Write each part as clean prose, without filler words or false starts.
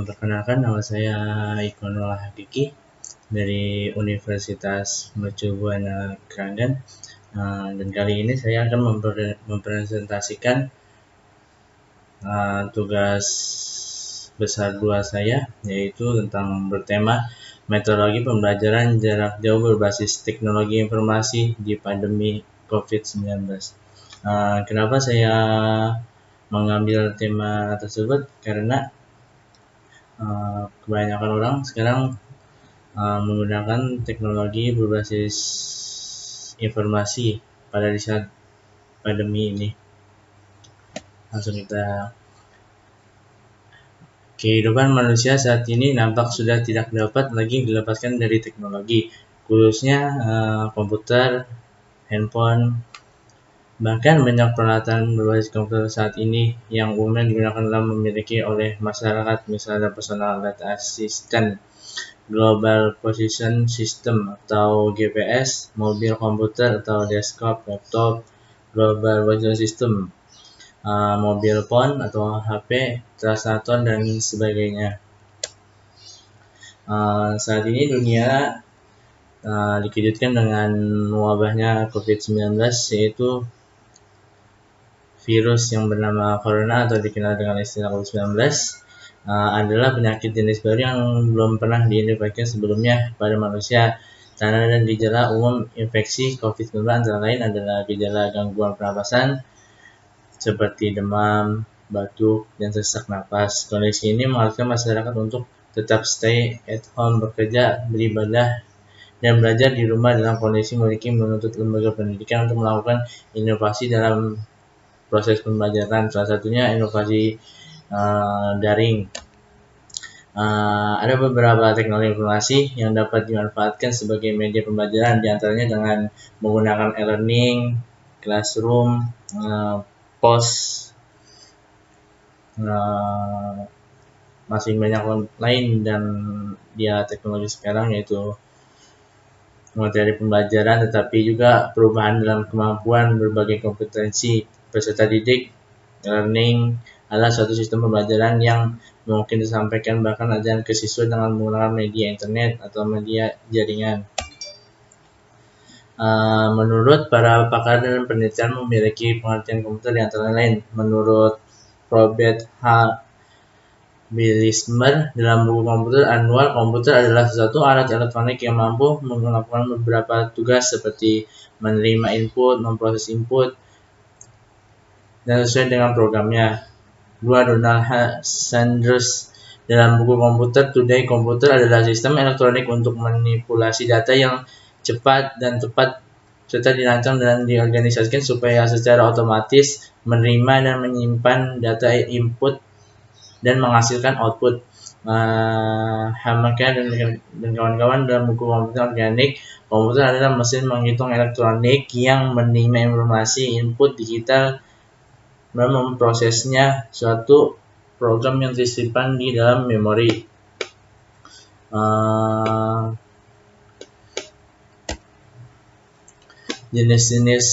Perkenalkan, nama saya Iqbaal Hakiki dari Universitas Mercu Buana Keranggan. Dan kali ini saya akan mempresentasikan tugas besar 2 saya, yaitu tentang bertema metodologi pembelajaran jarak jauh berbasis teknologi informasi di pandemi COVID-19. Kenapa saya mengambil tema tersebut? Karena kebanyakan orang sekarang menggunakan teknologi berbasis informasi pada di saat pandemi ini. Langsung kita. Kehidupan manusia saat ini nampak sudah tidak dapat lagi dilepaskan dari teknologi, khususnya komputer, handphone, bahkan banyak peralatan berbasis komputer saat ini yang umumnya digunakan dalam memiliki oleh masyarakat, misalnya personal data assistant, global position system atau GPS, mobil komputer atau desktop, laptop, global position system, mobil phone atau HP, translator, dan sebagainya. Saat ini dunia dikejutkan dengan wabahnya COVID-19, yaitu virus yang bernama corona atau dikenal dengan istilah COVID-19 adalah penyakit jenis baru yang belum pernah diidentifikasi sebelumnya pada manusia. Tanda dan gejala umum infeksi COVID-19 antara lain adalah gejala gangguan pernapasan seperti demam, batuk, dan sesak napas. Kondisi ini mengharuskan masyarakat untuk tetap stay at home, bekerja, beribadah, dan belajar di rumah dalam kondisi memiliki menuntut lembaga pendidikan untuk melakukan inovasi dalam proses pembelajaran. Salah satunya inovasi daring. Ada beberapa teknologi informasi yang dapat dimanfaatkan sebagai media pembelajaran, diantaranya dengan menggunakan e-learning, classroom, POS, masih banyak lain, dan dia teknologi sekarang yaitu materi pembelajaran, tetapi juga perubahan dalam kemampuan berbagai kompetensi peserta didik. Learning adalah suatu sistem pembelajaran yang mungkin disampaikan bahkan ajaran ke siswa dengan menggunakan media internet atau media jaringan. Menurut para pakar dan penelitian memiliki pengertian komputer yang antara lain. Menurut Robert H. Billismer, dalam buku komputer annual, komputer adalah suatu alat elektronik yang mampu melakukan beberapa tugas seperti menerima input, memproses input, dan sesuai dengan programnya. 2. Donald H. Sanders, dalam buku komputer Today, komputer adalah sistem elektronik untuk manipulasi data yang cepat dan tepat, serta dirancang dan diorganisasikan supaya secara otomatis menerima dan menyimpan data input dan menghasilkan output. Hamaka dan kawan-kawan, dalam buku komputer organik, komputer adalah mesin menghitung elektronik yang menerima informasi input digital dan memprosesnya, suatu program yang disimpan di dalam memori. Jenis-jenis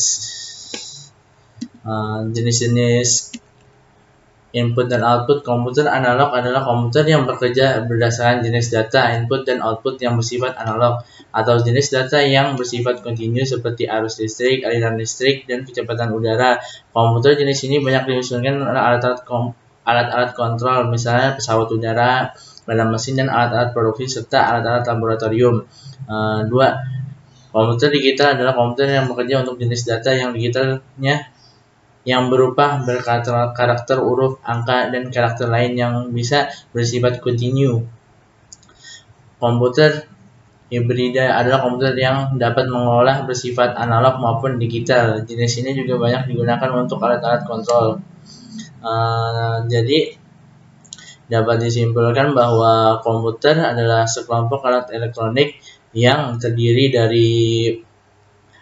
input dan output komputer analog adalah komputer yang bekerja berdasarkan jenis data input dan output yang bersifat analog, atau jenis data yang bersifat kontinu seperti arus listrik, aliran listrik, dan kecepatan udara. Komputer jenis ini banyak diusulkan oleh alat-alat kontrol, misalnya pesawat udara, dalam mesin, dan alat-alat produksi, serta alat-alat laboratorium. 2. Komputer digital adalah komputer yang bekerja untuk jenis data yang digitalnya yang berupa berkarakter huruf, angka, dan karakter lain yang bisa bersifat kontinu. Komputer hibrida adalah komputer yang dapat mengolah bersifat analog maupun digital. Jenis ini juga banyak digunakan untuk alat-alat kontrol. Jadi dapat disimpulkan bahwa komputer adalah sekelompok alat elektronik yang terdiri dari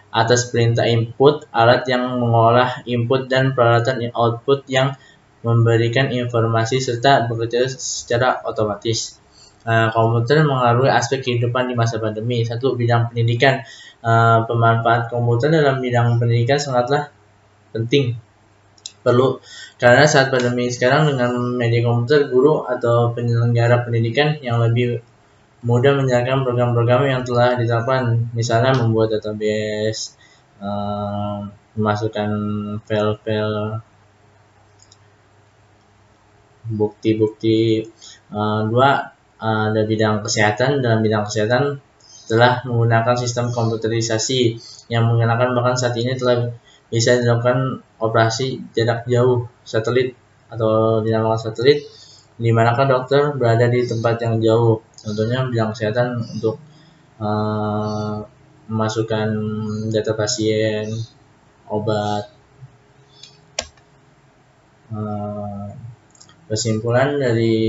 atas perintah input, alat yang mengolah input, dan peralatan output yang memberikan informasi serta bekerja secara otomatis. Komputer mengaruhi aspek kehidupan di masa pandemi. 1. Bidang pendidikan. Pemanfaat komputer dalam bidang pendidikan sangatlah penting. Perlu Karena saat pandemi sekarang dengan media komputer, guru atau penyelenggara pendidikan yang lebih mudah menjalankan program-program yang telah ditetapkan, misalnya membuat database, memasukkan file-file bukti-bukti. Dua, ada bidang kesehatan. Dalam bidang kesehatan telah menggunakan sistem komputerisasi yang mengenakan, bahkan saat ini telah bisa dilakukan operasi jarak jauh satelit atau dinamakan satelit, di manakah dokter berada di tempat yang jauh. Contohnya bidang kesehatan untuk memasukkan data pasien, obat. Kesimpulan dari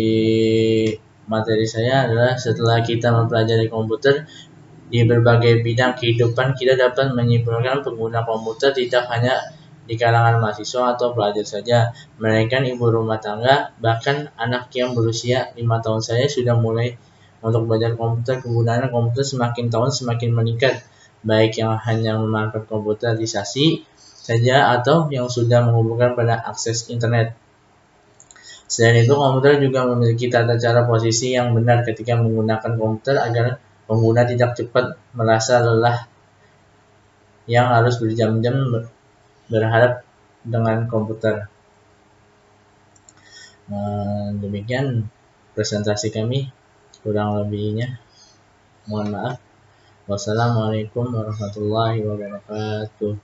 materi saya adalah setelah kita mempelajari komputer di berbagai bidang kehidupan, kita dapat menyimpulkan pengguna komputer tidak hanya di kalangan mahasiswa atau pelajar saja, melainkan ibu rumah tangga, bahkan anak yang berusia 5 tahun saya sudah mulai untuk belajar komputer. Kegunaan komputer semakin tahun semakin meningkat, baik yang hanya memanfaatkan komputerisasi saja atau yang sudah menghubungkan pada akses internet. Selain itu, komputer juga memiliki tata cara posisi yang benar ketika menggunakan komputer agar pengguna tidak cepat merasa lelah yang harus berjam-jam berharap dengan komputer. Demikian presentasi kami, kurang lebihnya mohon maaf. Wassalamualaikum warahmatullahi wabarakatuh.